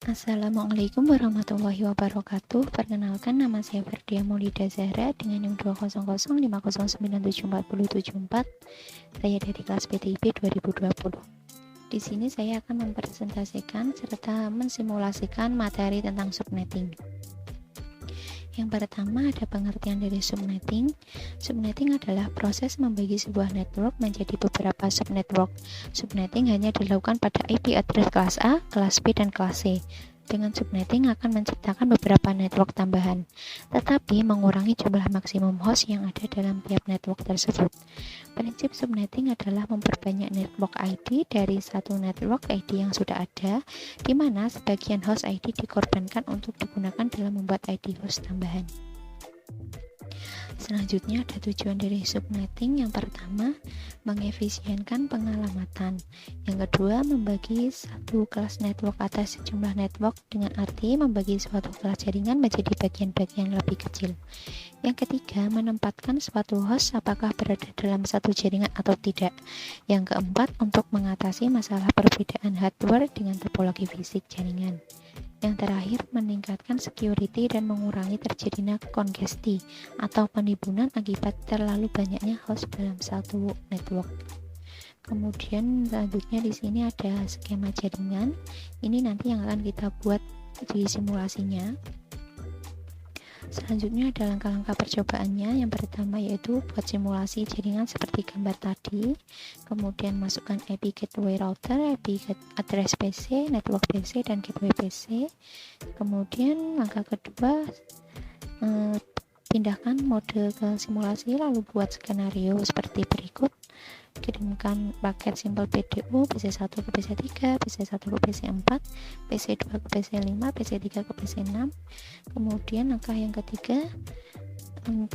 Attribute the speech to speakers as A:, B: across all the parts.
A: Assalamualaikum warahmatullahi wabarakatuh. Perkenalkan, nama saya Ferdia Maulida Zahra dengan NIM 20050097474. Saya dari kelas PTIP 2020. Di sini saya akan mempresentasikan serta mensimulasikan materi tentang subnetting. Yang pertama ada pengertian dari subnetting. Subnetting adalah proses membagi sebuah network menjadi beberapa subnetwork. Subnetting hanya dilakukan pada IP address kelas A, kelas B, dan kelas C. Dengan subnetting akan menciptakan beberapa network tambahan, tetapi mengurangi jumlah maksimum host yang ada dalam tiap network tersebut. Prinsip subnetting adalah memperbanyak network ID dari satu network ID yang sudah ada, di mana sebagian host ID dikorbankan untuk digunakan dalam membuat ID host tambahan. Selanjutnya ada tujuan dari subnetting. Yang pertama, mengefisienkan pengalamatan. Yang kedua, membagi satu kelas network atas sejumlah network dengan arti membagi suatu kelas jaringan menjadi bagian-bagian lebih kecil. Yang ketiga, menempatkan suatu host apakah berada dalam satu jaringan atau tidak. Yang keempat, untuk mengatasi masalah perbedaan hardware dengan topologi fisik jaringan. Yang terakhir, meningkatkan security dan mengurangi terjadinya kongesti atau penimbunan akibat terlalu banyaknya host dalam satu network. Kemudian selanjutnya di sini ada skema jaringan. Ini nanti yang akan kita buat di simulasinya. Selanjutnya ada langkah-langkah percobaannya. Yang pertama yaitu buat simulasi jaringan seperti gambar tadi. Kemudian masukkan IP gateway router, IP address PC, network PC, dan gateway PC. Kemudian langkah kedua, pindahkan mode ke simulasi, lalu buat skenario seperti berikut. Kirimkan paket simple PDU PC1 ke PC3, PC1 ke PC4, PC2 ke PC5, PC3 ke PC6. Kemudian langkah yang ketiga,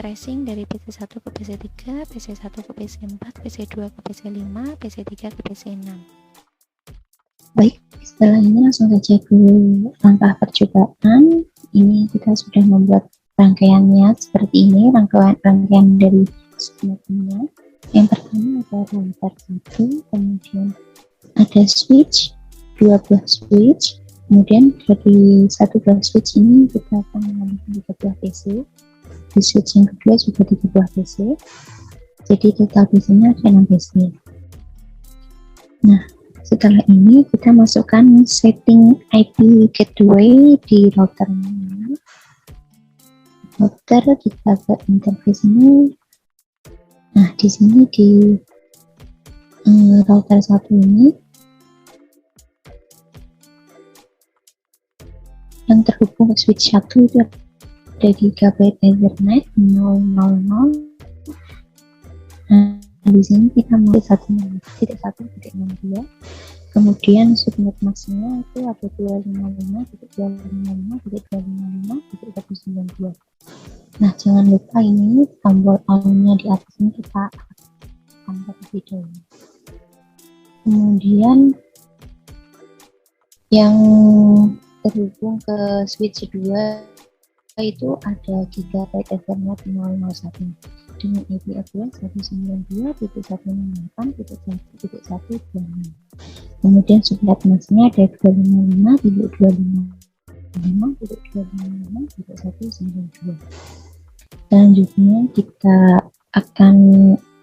A: tracing dari PC1 ke PC3, PC1 ke PC4, PC2 ke PC5, PC3 ke PC6. Baik, setelah ini langsung saja ke langkah percobaan. Ini kita sudah membuat rangkaiannya seperti ini, rangkaian dari subnettingnya. Yang pertama ada router 1, kemudian ada switch, 2 buah switch, kemudian dari 1 buah switch ini kita akan menambahkan 3 buah PC, di switch yang kedua juga 3 buah PC, jadi total PC-nya ada 6 PC. Nah, setelah ini kita masukkan setting IP gateway di routernya. Router kita ke interface ini. Nah, di sini di router 1 ini yang terhubung ke switch 1 itu ada gigabit Ethernet 000. Nah, di sini kita mau 1.1.62. Kemudian subnet masknya itu ada 255.255.255.192. Nah, jangan lupa ini tombol on-nya di atas ini kita akan terlebih dahulu. Kemudian yang terhubung ke switch 2 itu ada gigabit Ethernet 001 dengan IP address 192.168.1.126. Kemudian subnet masknya ada 255.255.255.192. Selanjutnya kita akan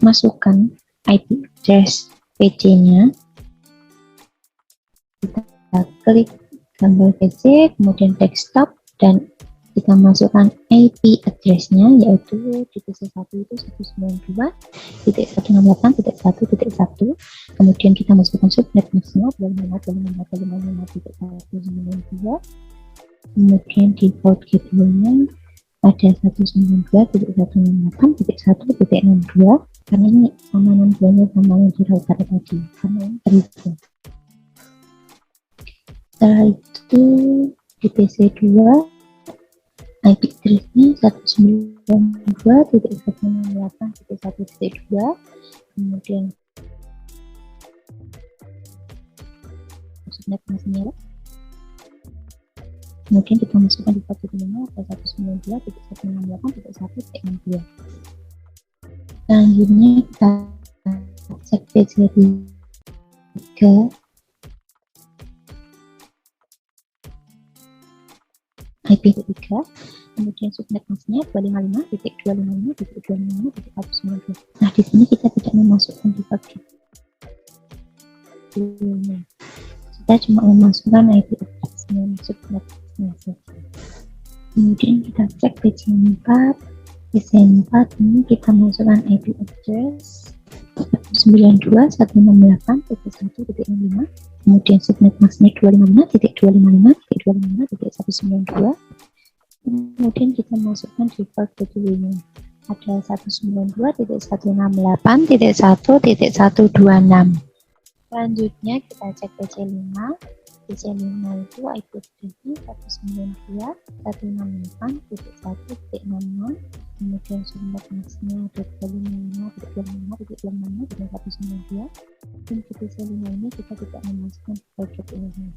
A: masukkan IP address PC-nya. Kita klik gambar PC, kemudian desktop, dan kita masukkan IP address-nya, yaitu di PC1 itu 192.168.1.1. Kemudian kita masukkan subnet maksnya 255.255.192. Kemudian default gateway-nya ada 192.168.1.62, karena ini sama 62-nya sama yang di router tadi, karena ini berubah. Setelah itu di PC2 IP address-nya 192.168.1.2, kemudian subnet maksnya. Kemudian kita masukkan di port 5 ada 192.168.1.62. Selanjutnya kita cek PC3.
B: IP 3, kemudian subnet masknya 255.255.255.192. Nah, di sini kita tidak memasukkan default gateway-nya. Kita cuma memasukkan IP address-nya, subnet masknya saja. Kemudian kita cek PC4. PC4 ini kita masukkan IP address 92.168.1.65, kemudian subnet masknya 255.255.255.192. Kemudian kita masukkan default gateway-nya ada 192.168.1.126. Selanjutnya kita cek PC5. PC5 itu IP address-nya 192.168.1.60, kemudian subnet masknya 255.255.256.192. Dan di PC5 ini kita tidak memasukkan default gateway-nya.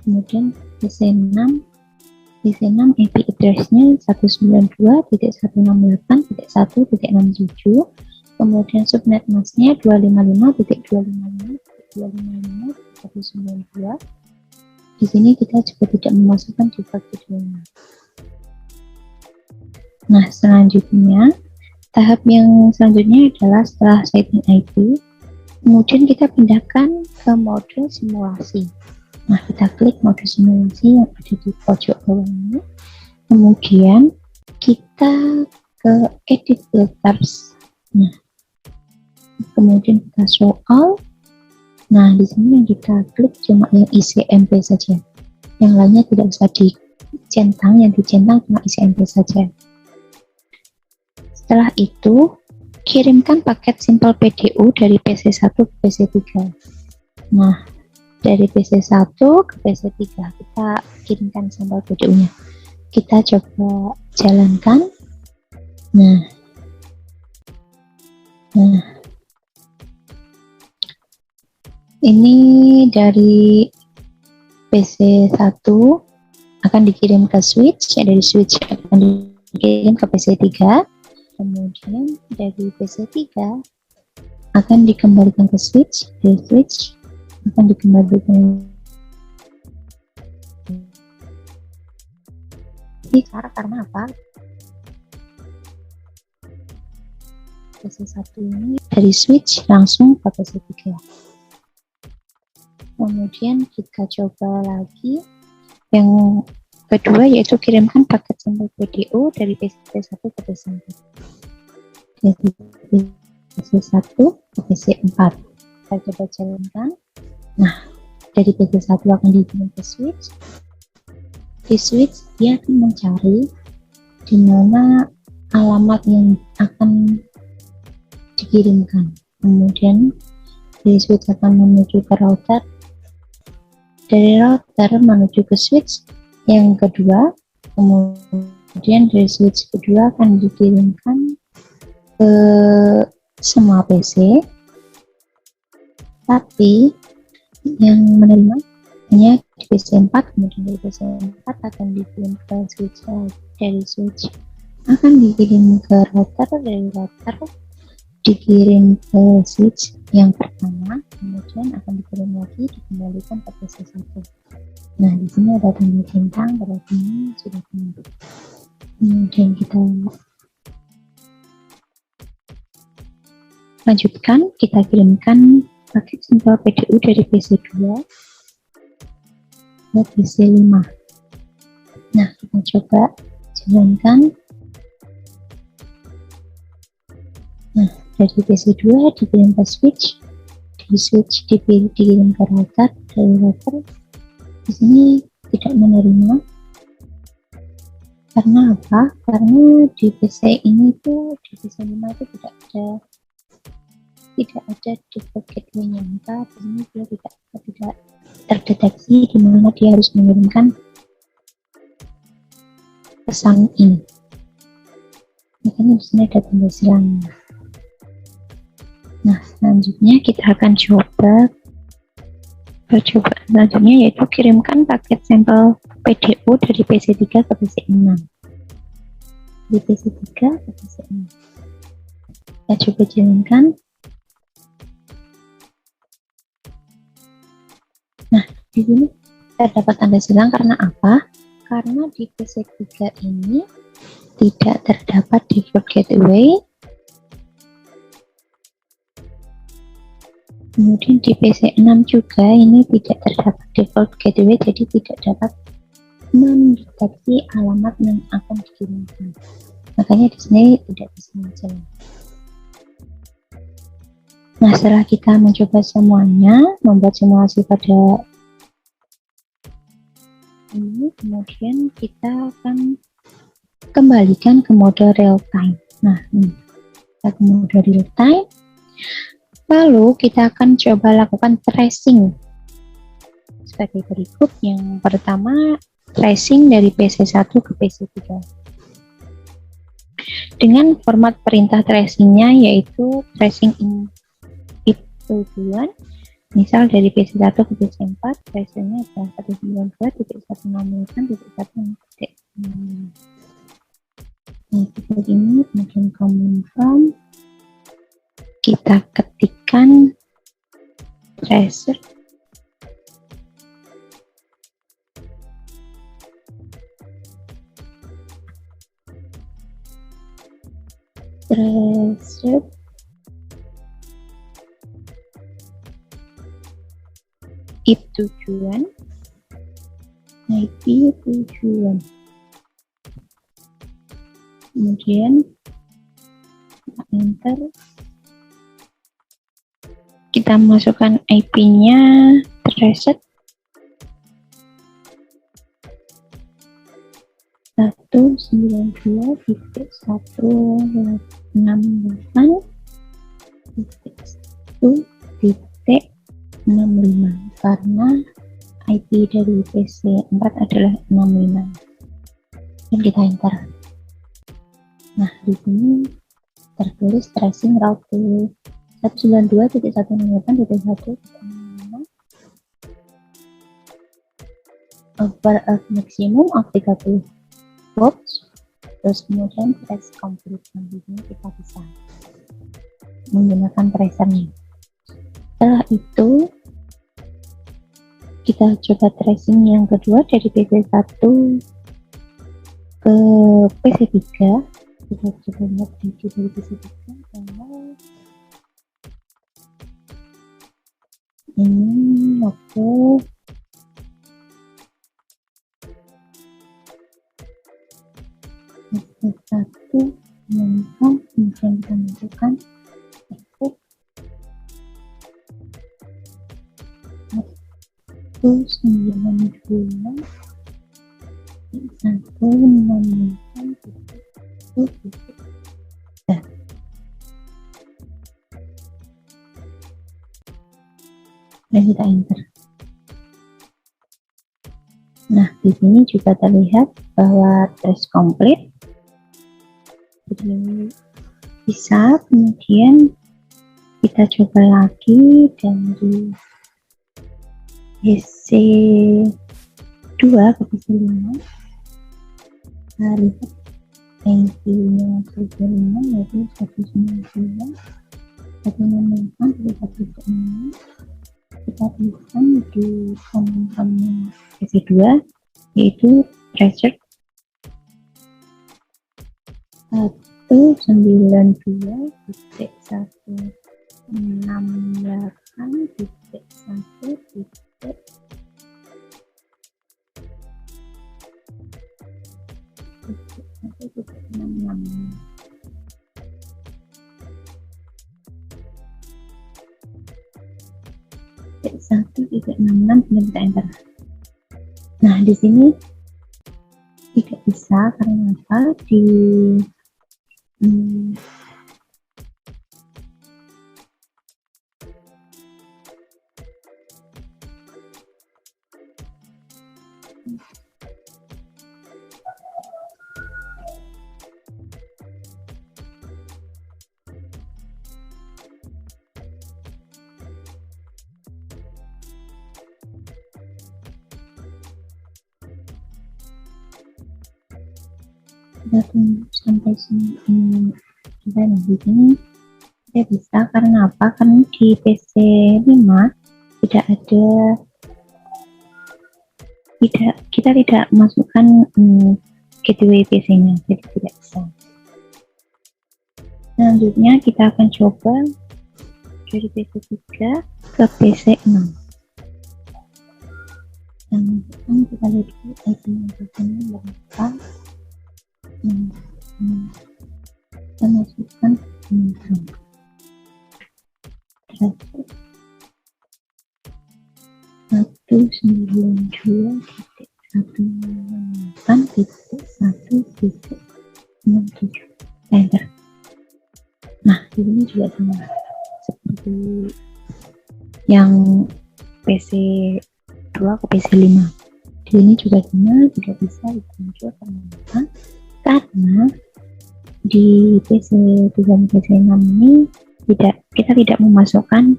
B: Kemudian PC6 IP address-nya 192.168.1.67, kemudian subnet masknya 255.255.255.192. Di sini kita juga tidak memasukkan default gateway-nya. Nah, selanjutnya tahap yang selanjutnya adalah setelah setting IP, kemudian kita pindahkan ke mode simulasi. Nah, kita klik mode simulasi yang ada di pojok bawah ini. Kemudian kita ke edit filters. Nah, kemudian kita show all. Nah, di sini yang kita klik cuma yang ICMP saja. Yang lainnya tidak usah dicentang, yang dicentang cuma ICMP saja. Setelah itu, kirimkan paket Simple PDU dari PC1 ke PC3. Nah, dari PC1 ke PC3 kita kirimkan sampel PDU-nya. Kita coba jalankan. Nah, ini dari PC1 akan dikirim ke switch, dari switch akan dikirim ke PC3, kemudian dari PC3 akan dikembalikan ke switch, dari switch akan dikembalikan karena apa? PC1 ini dari switch langsung ke PC3. Kemudian kita coba lagi yang kedua, yaitu kirimkan paket sampel PDU dari PC1 ke PC4. Dari PC1 ke PC4 kita coba jalankan. Nah, dari PC1 akan dikirim ke switch. Di switch dia akan mencari di mana alamat yang akan dikirimkan. Kemudian dari switch akan menuju ke router. Dari router menuju ke switch yang kedua, kemudian dari switch kedua akan dikirimkan ke semua PC, tapi yang menerima hanya di PC4, kemudian dari PC4 akan dikirim ke switch, dari switch akan dikirim ke router, dari router dikirim ke switch yang pertama, kemudian akan dikirim lagi, dikembalikan ke PC1. Nah, di sini ada tanda centang, berarti ini sudah penuh. Kemudian kita lanjutkan, kita kirimkan paket sampel PDU dari PC2 ke PC5. Nah, kita coba jalankan. Nah, dari PC2 dikirim ke switch, di switch dikirim ke router, dari router di sini tidak menerima. Karena apa? Karena di PC ini tuh, di PC5 itu tidak ada default gateway-nya, maka di sini dia tidak terdeteksi di mana dia harus mengirimkan pesan ini. Makanya di sini ada tanda silangnya. Nah, selanjutnya kita akan coba percobaan selanjutnya, yaitu kirimkan paket sampel PDU dari PC3 ke PC6. Dari PC3 ke PC6. Kita coba jalankan. Nah, di sini terdapat tanda silang karena apa? karena di PC3 ini tidak terdapat default gateway. Kemudian di PC6 juga ini tidak terdapat default gateway, jadi tidak dapat mendeteksi alamat yang akan dikirimkan. Makanya di sini tidak bisa jalan. Nah, setelah kita mencoba semuanya, membuat simulasi pada ini, kemudian kita akan kembalikan ke mode real time. Nah, ini kita ke mode real time. Lalu kita akan coba lakukan tracing sebagai berikut. Yang pertama, tracing dari PC1 ke PC3. Dengan format perintah tracingnya yaitu tracing in if tujuan. Misal dari PC1 ke PC4, tracingnya adalah 192.168.1.1. Nah, kita ini kemudian command prompt, kita ketikkan tracer if tujuan, IP tujuan. Kemudian kita enter, kita masukkan IP-nya reset 192.168.1.65 karena IP dari PC4 adalah 65 dan kita enter. Nah, di sini tertulis tracing route 192.168.1.65 over a maximum of 30 volts. Terus kemudian trace complete. Nah, di sini kita bisa menggunakan tracernya. Setelah itu kita coba tracing yang kedua dari PC1 ke PC3. Kita coba lihat video dari PC3 bahwa ini waktu PC1 menonton, kemudian kita masukkan exit 192 dan kita enter. Nah, di sini juga terlihat bahwa trace complete. Jadi bisa, kemudian kita coba lagi dan di PC2 ke PC5. Nah, lihat IP-nya PC5 yaitu 192 168.1.65. Kita tuliskan di komentarnya PC2 yaitu tracer 192.168.1.1.66. Titik 66 dan kita enter. Nah, di sini tidak bisa karena apa? Di kita tunggu sampai sini. Kita di sini tidak bisa karena apa? Karena di PC5 tidak ada kita tidak masukkan gateway PC-nya, jadi tidak bisa. Selanjutnya kita akan coba dari PC 3 ke PC 6. Dan kita lihat dulu ID-nya berapa. Kita masukkan satu 192.168.1.67. Enter. Nah, ini juga sama seperti yang PC 2 ke PC 5. Di sini juga sama, tidak bisa muncul karena di PC 3 dan PC 6 ini kita tidak memasukkan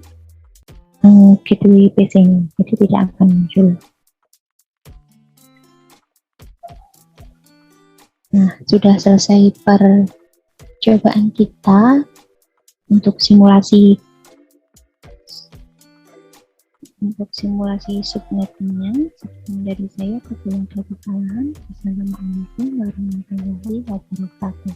B: gateway PC-nya, jadi tidak akan muncul. Nah, sudah selesai percobaan kita untuk simulasi subnetnya. Sekian dari saya, Assalamualaikum warahmatullahi wabarakatuh.